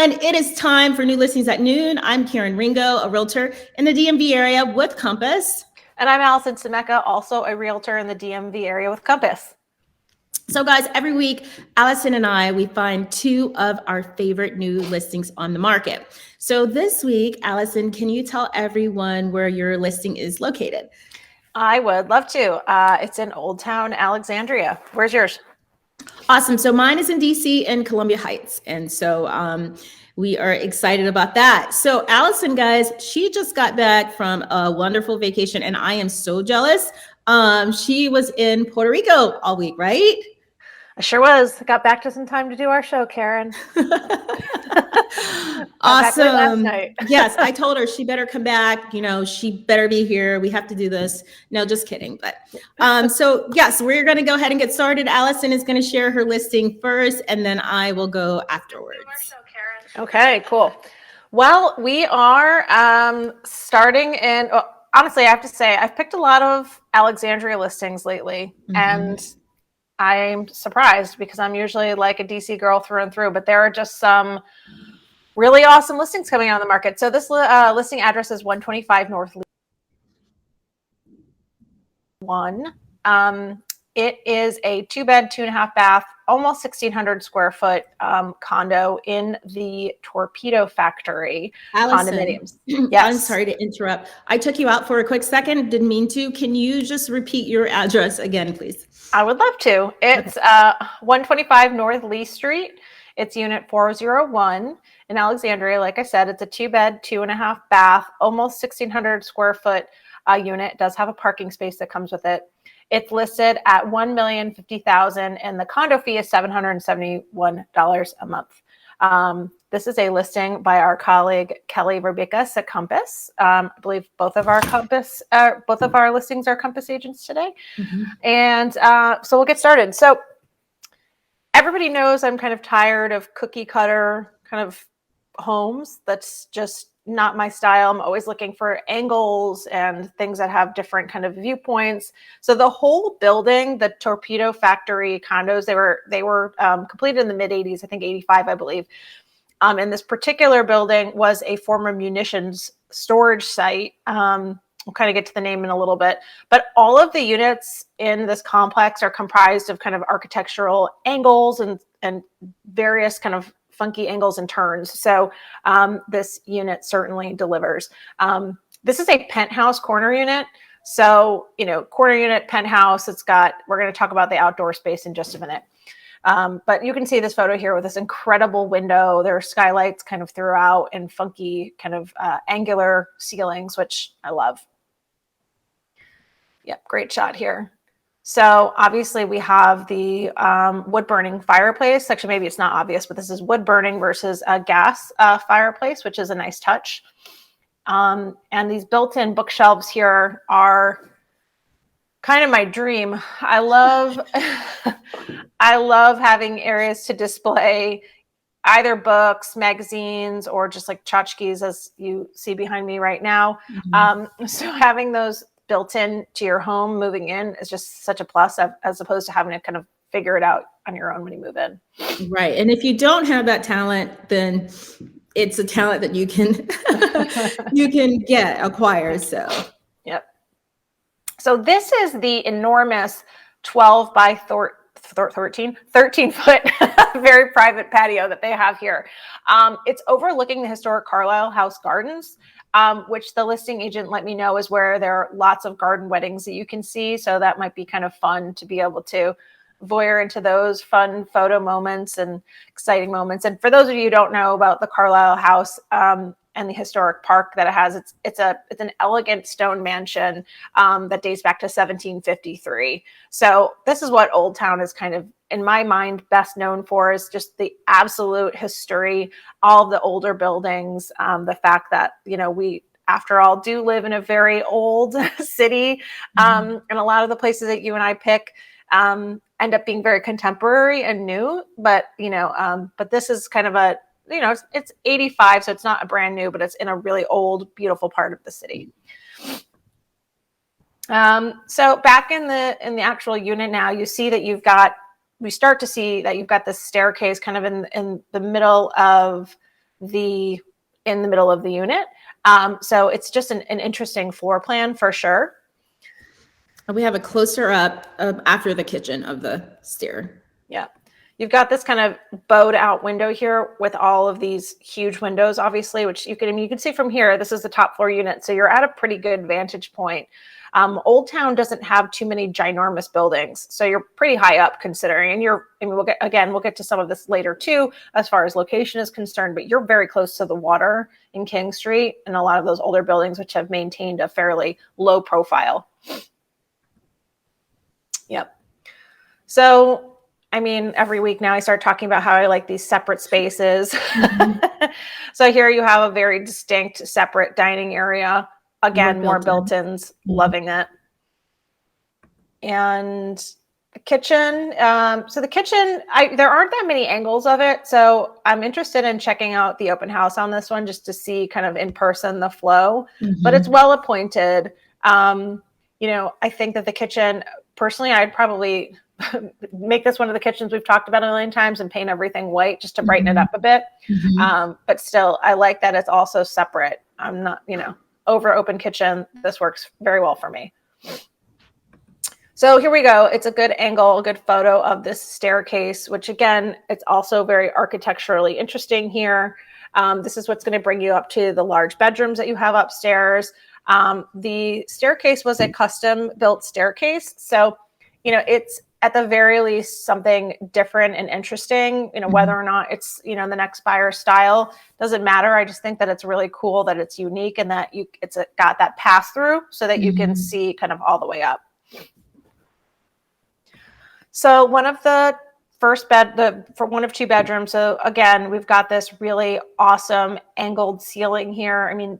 everyone. It is time for New Listings at Noon. I'm Karen Ringo, a realtor in the DMV area with Compass. And I'm Alison, Scimeca, also a realtor in the DMV area with Compass. So guys, every week, Alison and I, we find two of our favorite new listings on the market. So this week, Alison, can you tell everyone where your listing is located? I would love to. It's in Old Town, Alexandria. Where's yours? Awesome. So mine is in DC and Columbia Heights. And so we are excited about that. So Alison, guys, she just got back from a wonderful vacation and I am so jealous. She was in Puerto Rico all week, right? I sure was. Got back just in time to do our show, Karen. Awesome. Yes, I told her she better come back. You know, she better be here. We have to do this. No, just kidding. But so yes, we're going to go ahead and get started. Alison is going to share her listing first, and then I will go afterwards. Okay, cool. Well, we are starting in. Honestly, I have to say, I've picked a lot of Alexandria listings lately, and I'm surprised because I'm usually like a DC girl through and through, but there are just some really awesome listings coming out on the market. So this listing address is 125 North Lee 1. It is a 2-bed, 2.5 bath, almost 1,600 square foot condo in the Torpedo Factory condominiums. Yes. I'm sorry to interrupt. I took you out for a quick second. Didn't mean to. Can you just repeat your address again, please? I would love to. It's 125 North Lee Street. It's unit 401 in Alexandria. Like I said, it's a 2-bed, 2.5 bath, almost 1,600 square foot unit. It does have a parking space that comes with it. It's listed at $1,050,000 and the condo fee is $771 a month. This is a listing by our colleague Kelly Robicas at Compass. I believe both of our listings are Compass agents today. And so we'll get started. So everybody knows I'm kind of tired of cookie cutter kind of homes. That's just not my style. I'm always looking for angles and things that have different kind of viewpoints. So the whole building, the Torpedo Factory condos, they were completed in the mid 80s, I think 85, I believe. And this particular building was a former munitions storage site. We'll kind of get to the name in a little bit, but all of the units in this complex are comprised of kind of architectural angles and various kind of funky angles and turns. So this unit certainly delivers. This is a penthouse corner unit. So, you know, corner unit, penthouse, we're going to talk about the outdoor space in just a minute. But you can see this photo here with this incredible window. There are skylights kind of throughout and funky kind of angular ceilings, which I love. Yep, great shot here. So obviously we have the wood burning fireplace. Actually, maybe it's not obvious, but this is wood burning versus a gas fireplace, which is a nice touch. And these built-in bookshelves here are kind of my dream. I love having areas to display either books, magazines, or just like tchotchkes, as you see behind me right now. So having those built in to your home moving in is just such a plus, as opposed to having to kind of figure it out on your own when you move in. Right. And if you don't have that talent, then it's a talent that you can acquire. So yep. So this is the enormous 12 by 13 foot very private patio that they have here. It's overlooking the historic Carlisle House Gardens, which the listing agent let me know is where there are lots of garden weddings that you can see. So that might be kind of fun to be able to voyeur into those fun photo moments and exciting moments. And for those of you who don't know about the Carlisle House and the historic park that it has, it's an elegant stone mansion that dates back to 1753. So this is what Old Town is kind of, in my mind, best known for, is just the absolute history, all of the older buildings, the fact that, you know, we, after all, do live in a very old city. And a lot of the places that you and I pick end up being very contemporary and new. But, you know, but this is kind of a, you know, it's 85, so it's not a brand new, but it's in a really old, beautiful part of the city. So back in the actual unit now, you see that we start to see that you've got this staircase kind of in the middle of in the middle of the unit. So it's just an interesting floor plan for sure. We have a closer up after the kitchen of the stair. Yeah. You've got this kind of bowed out window here with all of these huge windows, obviously, which you can see from here. This is the top floor unit. So you're at a pretty good vantage point. Old Town doesn't have too many ginormous buildings. So you're pretty high up considering, and we'll get to some of this later too, as far as location is concerned, but you're very close to the water in King Street and a lot of those older buildings, which have maintained a fairly low profile. Yep. So, I mean, every week now I start talking about how I like these separate spaces. Mm-hmm. So here you have a very distinct separate dining area. Again, more built-ins, mm-hmm. Loving it. And the kitchen. So the kitchen, there aren't that many angles of it. So I'm interested in checking out the open house on this one just to see kind of in person the flow. Mm-hmm. But it's well appointed. I think that the kitchen, personally, I'd probably make this one of the kitchens we've talked about a million times and paint everything white just to brighten it up a bit. Mm-hmm. But still, I like that it's also separate. I'm not, over open kitchen. This works very well for me. So here we go. It's a good angle, a good photo of this staircase, which again, it's also very architecturally interesting here. This is what's going to bring you up to the large bedrooms that you have upstairs. The staircase was a custom built staircase. So, it's at the very least something different and interesting, whether or not it's, the next buyer's style doesn't matter. I just think that it's really cool that it's unique and that it's got that pass through so that you can see kind of all the way up. So one of the for one of two bedrooms. So again, we've got this really awesome angled ceiling here. I mean,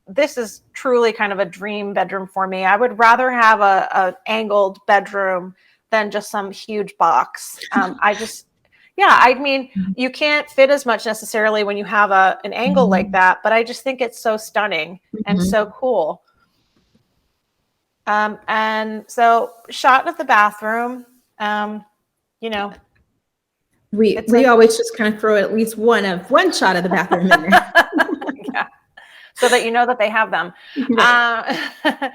this is truly kind of a dream bedroom for me. I would rather have a angled bedroom than just some huge box. You can't fit as much necessarily when you have an angle like that, but I just think it's so stunning and so cool. And so shot of the bathroom, we always just kind of throw at least one shot of the bathroom in there. Yeah. So that that they have them. Right.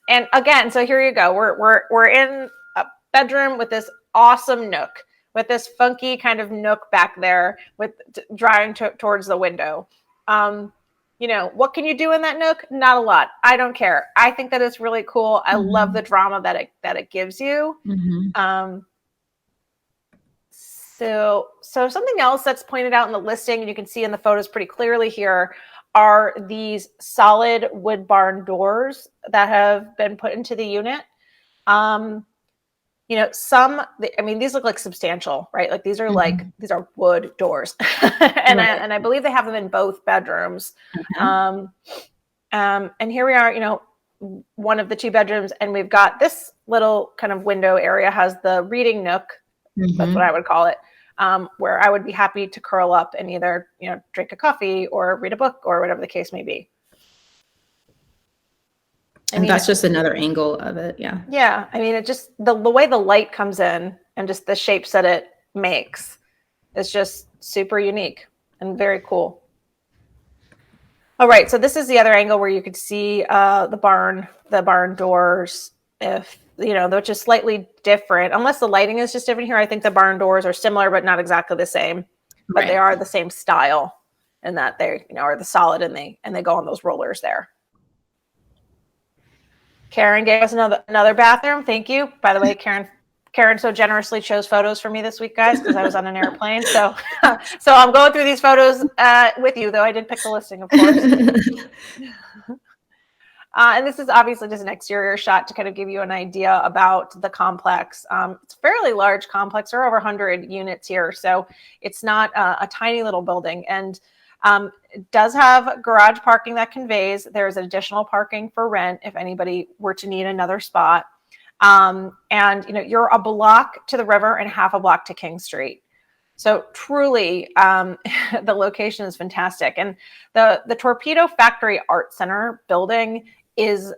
And again, so here you go. We're in a bedroom with this awesome nook, with this funky kind of nook back there with drawing towards the window. What can you do in that nook? Not a lot. I don't care. I think that it's really cool. I love the drama that it gives you. Mm-hmm. So something else that's pointed out in the listing, and you can see in the photos pretty clearly here, are these solid wood barn doors that have been put into the unit. These look like substantial, right? Like these are wood doors. And right. I believe they have them in both bedrooms. Mm-hmm. And here we are, one of the two bedrooms, and we've got this little kind of window area has the reading nook. Mm-hmm. That's what I would call it. Where I would be happy to curl up and either, drink a coffee or read a book or whatever the case may be. And that's just another angle of it. Yeah. Yeah. I mean, it just, the way the light comes in and just the shapes that it makes is just super unique and very cool. All right. So this is the other angle where you could see the barn doors, they're just slightly different. Unless the lighting is just different here. I think the barn doors are similar, but not exactly the same. But right. They are the same style in that they, are the solid and they go on those rollers there. Karen gave us another bathroom. Thank you. By the way, Karen so generously chose photos for me this week, guys, because I was on an airplane. So I'm going through these photos with you, though I did pick the listing, of course. And this is obviously just an exterior shot to kind of give you an idea about the complex. It's a fairly large complex. There are over 100 units here, so it's not a tiny little building. And it does have garage parking that conveys. There's additional parking for rent if anybody were to need another spot. And you're a block to the river and half a block to King Street. So truly, the location is fantastic. And the Torpedo Factory Art Center building is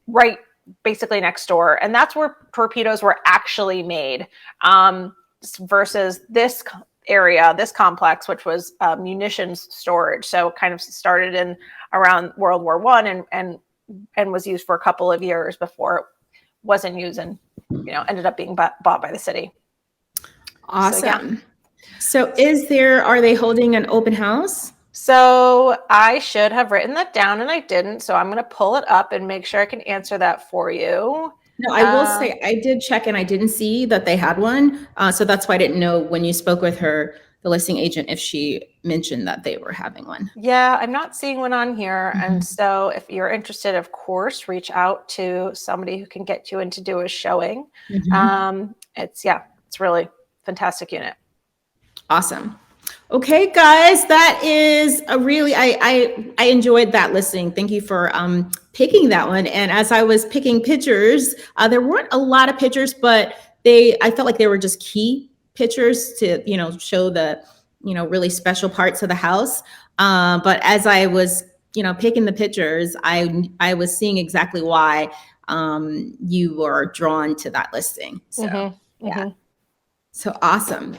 right basically next door. And that's where torpedoes were actually made, versus this area, this complex, which was munitions storage. So it kind of started in around World War I and was used for a couple of years before it wasn't used and, ended up being bought by the city. Awesome. So are they holding an open house? So I should have written that down and I didn't. So I'm going to pull it up and make sure I can answer that for you. No, I will say I did check and I didn't see that they had one. So that's why I didn't know when you spoke with her, the listing agent, if she mentioned that they were having one. Yeah, I'm not seeing one on here. And so if you're interested, of course, reach out to somebody who can get you in to do a showing. It's really fantastic unit. Awesome. Okay, guys, that is a really, I enjoyed that listing. Thank you for picking that one. And as I was picking pictures, there weren't a lot of pictures, but I felt like they were just key pictures to, show the, really special parts of the house. But as I was, picking the pictures, I was seeing exactly why you were drawn to that listing. So, So awesome.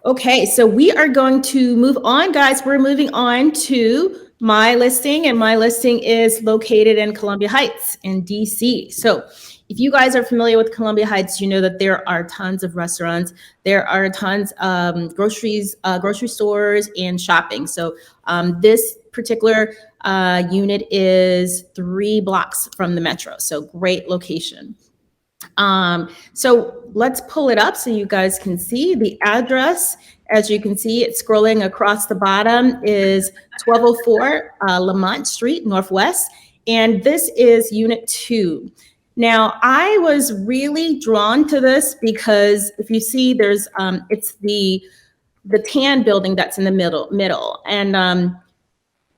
Okay, so we are going to move on, guys. We're moving on to my listing, and my listing is located in Columbia Heights in DC. So if you guys are familiar with Columbia Heights, you know that there are tons of restaurants. There are tons of grocery stores and shopping. So this particular unit is 3 blocks from the metro. So great location. So let's pull it up so you guys can see the address. As you can see, it's scrolling across the bottom is 1204 Lamont Street, Northwest. And this is unit 2. Now, I was really drawn to this because if you see, there's it's the tan building that's in the middle. And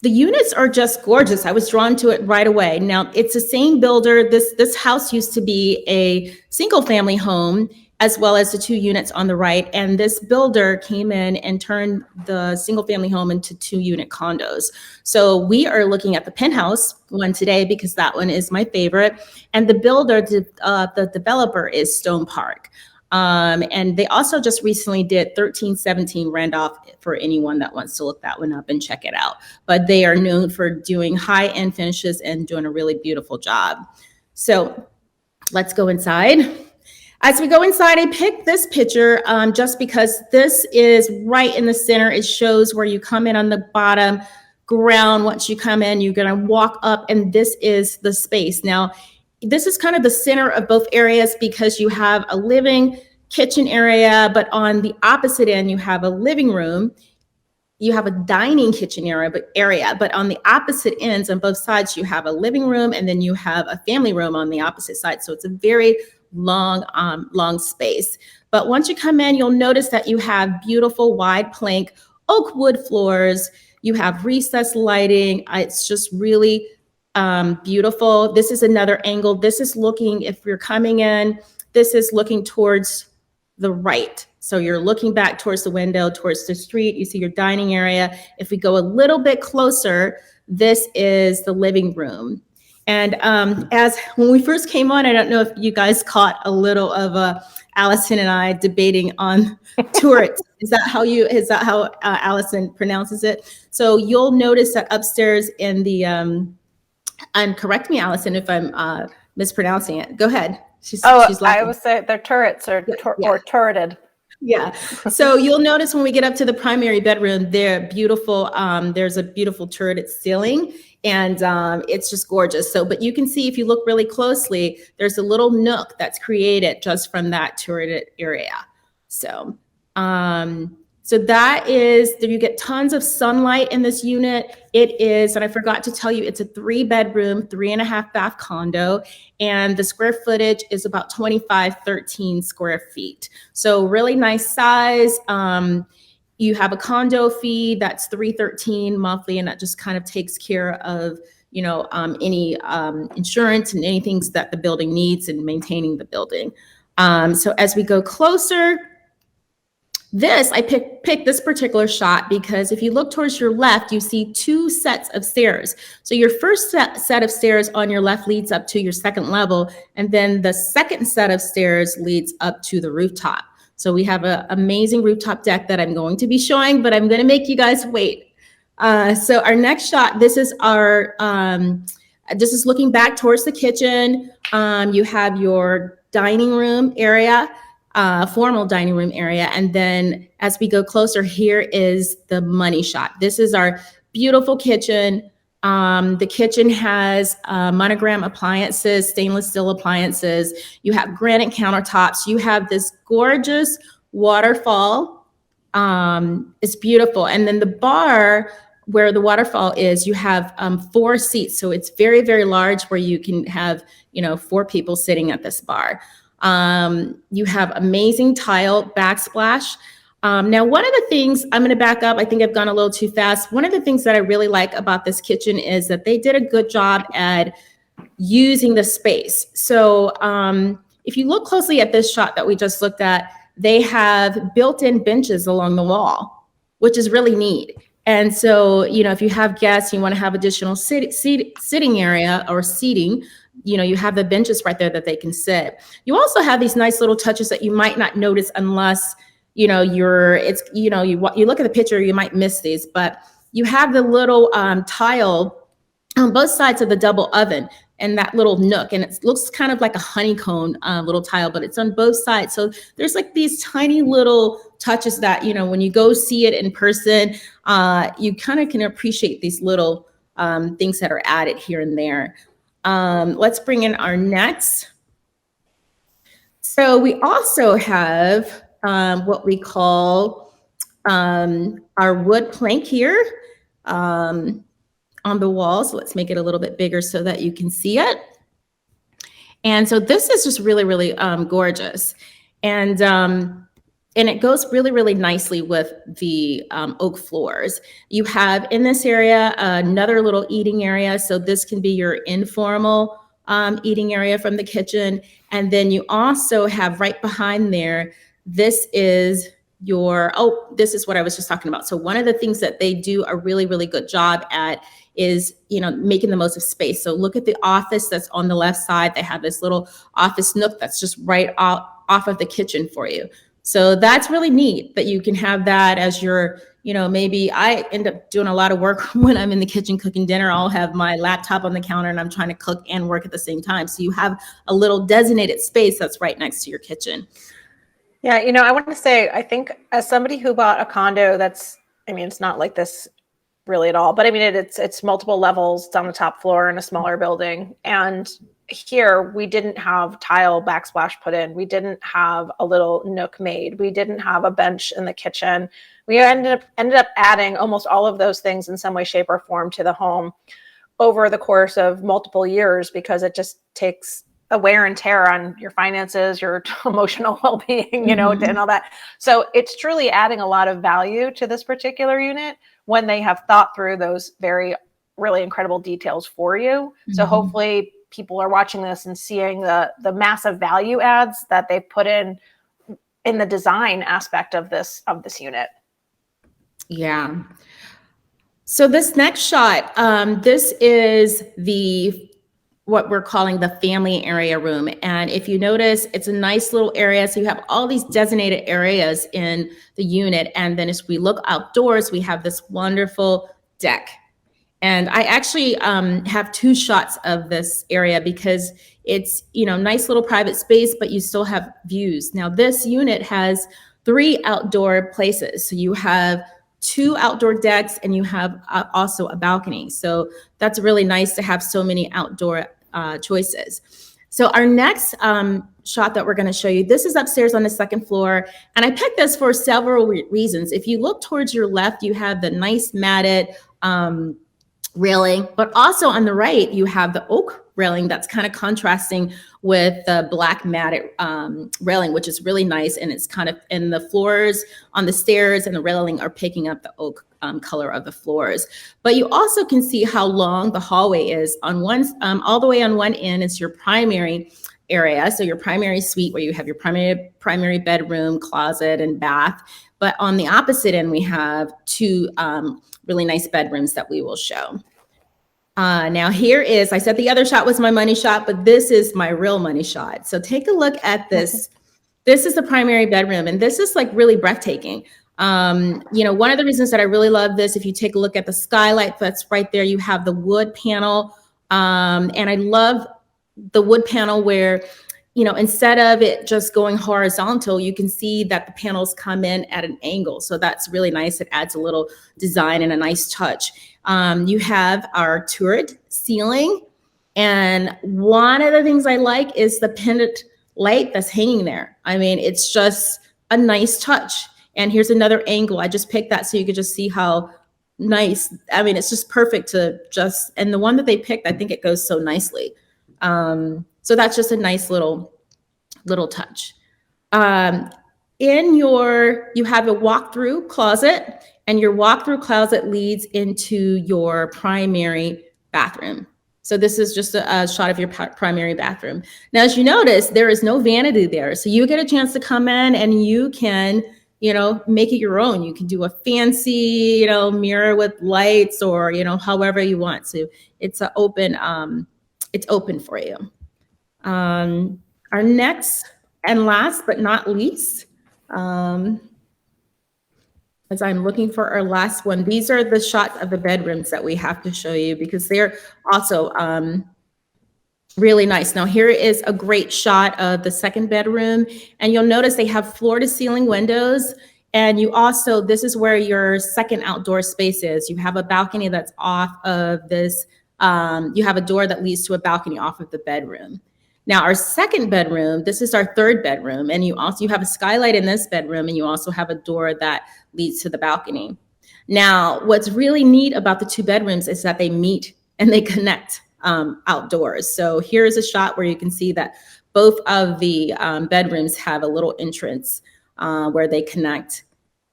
the units are just gorgeous. I was drawn to it right away. Now, it's the same builder. This house used to be a single family home, as well as the 2 units on the right. And this builder came in and turned the single family home into 2-unit condos. So we are looking at the penthouse one today because that one is my favorite. And the builder, the developer is Stone Park. And they also just recently did 1317 Randolph for anyone that wants to look that one up and check it out. But they are known for doing high-end finishes and doing a really beautiful job. So let's go inside. As we go inside, I picked this picture just because this is right in the center. It shows where you come in on the bottom ground. Once you come in, you're going to walk up, and this is the space. Now, this is kind of the center of both areas because you have a living kitchen area, but on the opposite end, you have a living room. You have a dining kitchen area, but on the opposite ends, on both sides, you have a living room, and then you have a family room on the opposite side. So it's a very long space. But once you come in, you'll notice that you have beautiful wide plank oak wood floors. You have recessed lighting. It's just really beautiful. This is another angle. This is looking, if you're coming in, this is looking towards the right. So you're looking back towards the window, towards the street. You see your dining area. If we go a little bit closer, this is the living room. And as when we first came on, I don't know if you guys caught a little of Alison and I debating on turrets. Is that how Alison pronounces it? So you'll notice that upstairs in the and correct me, Alison, if I'm mispronouncing it. Go ahead. She's laughing. I would say they're turrets or turreted. Yeah. So you'll notice when we get up to the primary bedroom, they're beautiful. There's a beautiful turreted ceiling, and it's just gorgeous. So, but you can see if you look really closely, there's a little nook that's created just from that turreted area. So, so that is, you get tons of sunlight in this unit. It is, and I forgot to tell you, it's a 3-bedroom, 3.5 bath condo, and the square footage is about 2513 square feet. So really nice size. You have a condo fee that's $313 monthly, and that just kind of takes care of, any insurance and anything that the building needs and maintaining the building. So as we go closer, I picked this particular shot because if you look towards your left, you see 2 sets of stairs. So your first set of stairs on your left leads up to your second level, and then the second set of stairs leads up to the rooftop. So we have an amazing rooftop deck that I'm going to be showing, but I'm going to make you guys wait. So our next shot, this is this is looking back towards the kitchen. You have your dining room area, formal dining room area. And then as we go closer, here is the money shot. This is our beautiful kitchen. The kitchen has monogram appliances, stainless steel appliances. You have granite countertops. You have this gorgeous waterfall. It's beautiful. And then the bar where the waterfall is, you have 4 seats. So it's very, very large where you can have, 4 people sitting at this bar. You have amazing tile backsplash. Now, one of the things, I'm going to back up. I think I've gone a little too fast. One of the things that I really like about this kitchen is that they did a good job at using the space. So if you look closely at this shot that we just looked at, they have built-in benches along the wall, which is really neat. And so, if you have guests, you want to have additional sitting area or seating, you have the benches right there that they can sit. You also have these nice little touches that you might not notice unless, you look at the picture, you might miss these, but you have the little tile on both sides of the double oven and that little nook, and it looks kind of like a honeycomb little tile, but it's on both sides. So there's like these tiny little touches that, when you go see it in person, you kind of can appreciate these little things that are added here and there. Let's bring in our next. So we also have what we call our wood plank here on the wall. So let's make it a little bit bigger so that you can see it. And so this is just really, really gorgeous. And it goes really, really nicely with the oak floors. You have in this area another little eating area. So this can be your informal eating area from the kitchen. And then you also have right behind there, this is this is what I was just talking about. So one of the things that they do a really, really good job at is, making the most of space. So look at the office that's on the left side. They have this little office nook that's just right off of the kitchen for you. So that's really neat that you can have that as your, maybe I end up doing a lot of work when I'm in the kitchen cooking dinner. I'll have my laptop on the counter and I'm trying to cook and work at the same time. So you have a little designated space that's right next to your kitchen. Yeah, I want to say, I think as somebody who bought a condo it's not like this really at all, but it's multiple levels on the top floor in a smaller building. And here we didn't have tile backsplash put in. We didn't have a little nook made. We didn't have a bench in the kitchen. We ended up adding almost all of those things in some way, shape, or form to the home over the course of multiple years, because it just takes a wear and tear on your finances, your emotional well-being, and all that. So it's truly adding a lot of value to this particular unit when they have thought through those very, really incredible details for you. So hopefully people are watching this and seeing the massive value adds that they put in the design aspect of this unit. Yeah. So this next shot, this is what we're calling the family area room. And if you notice, it's a nice little area. So you have all these designated areas in the unit. And then as we look outdoors, we have this wonderful deck. And I actually have 2 shots of this area because it's, nice little private space, but you still have views. Now this unit has 3 outdoor places. So you have 2 outdoor decks and you have also a balcony. So that's really nice to have so many outdoor choices. So our next shot that we're going to show you, this is upstairs on the 2nd floor. And I picked this for several reasons. If you look towards your left, you have the nice matted railing, but also on the right, you have the oak railing that's kind of contrasting with the black matted railing, which is really nice. And it's kind of, and the floors on the stairs and the railing are picking up the oak color of the floors. But you also can see how long the hallway is. On one, all the way on one end is your primary area. So your primary suite where you have your primary bedroom, closet, and bath. But on the opposite end, we have 2 really nice bedrooms that we will show. Now here is, I said the other shot was my money shot, but this is my real money shot. So take a look at this This is the primary bedroom, and this is like really breathtaking. One of the reasons that I really love this, if you take a look at the skylight that's right there, you have the wood panel. And I love the wood panel where, instead of it just going horizontal, you can see that the panels come in at an angle. So that's really nice. It adds a little design and a nice touch. You have our turret ceiling. And one of the things I like is the pendant light that's hanging there. I mean, it's just a nice touch. And here's another angle. I just picked that so you could just see how nice. I mean, it's just perfect and the one that they picked, I think it goes so nicely. So that's just a nice little touch. You have a walk-through closet, and your walk-through closet leads into your primary bathroom. So this is just a shot of your primary bathroom. Now, as you notice, there is no vanity there. So you get a chance to come in and you can, make it your own. You can do a fancy, mirror with lights or, however you want to. It's open for you. Our next and last but not least, as I'm looking for our last one, these are the shots of the bedrooms that we have to show you because they're also really nice. Now, here is a great shot of the second bedroom, and you'll notice they have floor to ceiling windows. And this is where your second outdoor space is. You have a balcony that's off of this. You have a door that leads to a balcony off of the bedroom. Now, our second bedroom, this is our third bedroom, and you have a skylight in this bedroom, and you also have a door that leads to the balcony. Now, what's really neat about the two bedrooms is that they meet and they connect outdoors. So here's a shot where you can see that both of the bedrooms have a little entrance where they connect.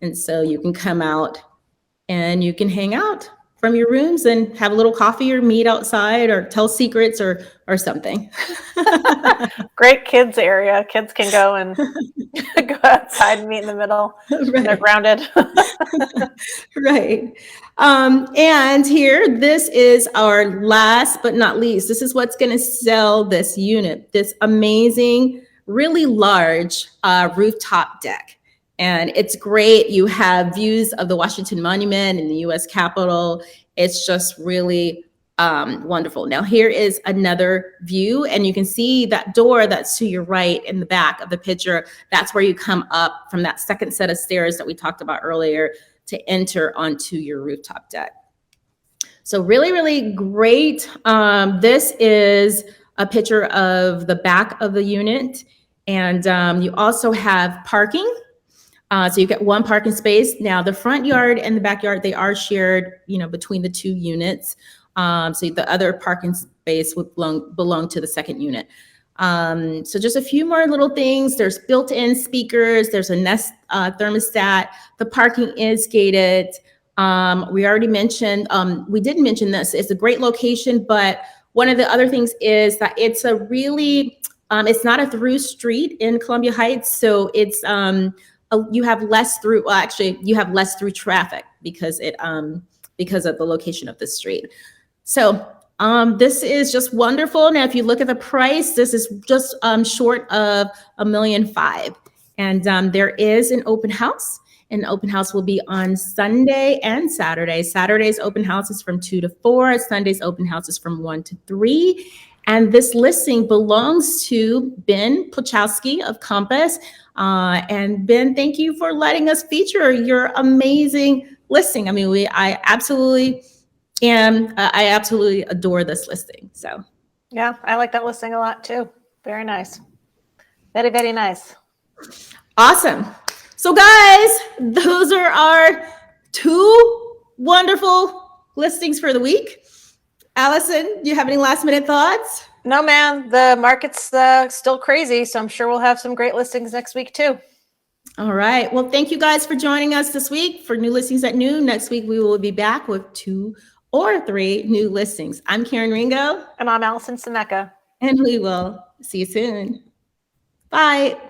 And so you can come out and you can hang out from your rooms and have a little coffee or meet outside or tell secrets or something. Great kids area. Kids can go and go outside and meet in the middle. Right. They're grounded. Right. And here, this is our last but not least. This is what's going to sell this unit, this amazing, really large rooftop deck. And it's great. You have views of the Washington Monument and the U.S. Capitol. It's just really wonderful. Now, here is another view, and you can see that door that's to your right in the back of the picture. That's where you come up from that second set of stairs that we talked about earlier to enter onto your rooftop deck. So really, really great. This is a picture of the back of the unit, and you also have parking. So you get one parking space. Now the front yard and the backyard, they are shared, between the two units. So the other parking space would belong to the second unit. So just a few more little things. There's built-in speakers. There's a Nest thermostat. The parking is gated. We already mentioned, we didn't mention this. It's a great location, but one of the other things is that it's a really, it's not a through street in Columbia Heights. So it's, you have less through, you have less through traffic because of the location of the street. So this is just wonderful. Now, if you look at the price, this is just short of $1.5 million. And there is an open house. And the open house will be on Sunday and Saturday. Saturday's open house is from 2 to 4. Sunday's open house is from 1 to 3. And this listing belongs to Ben Plachowski of Compass. And Ben, thank you for letting us feature your amazing listing. I mean, I absolutely adore this listing. So yeah, I like that listing a lot too. Very nice. Very, very nice. Awesome. So guys, those are our 2 wonderful listings for the week. Alison, do you have any last minute thoughts? No, man, the market's still crazy. So I'm sure we'll have some great listings next week too. All right. Well, thank you guys for joining us this week for New Listings at Noon. Next week, we will be back with 2 or 3 new listings. I'm Karen Ringo. And I'm Alison Scimeca. And we will see you soon. Bye.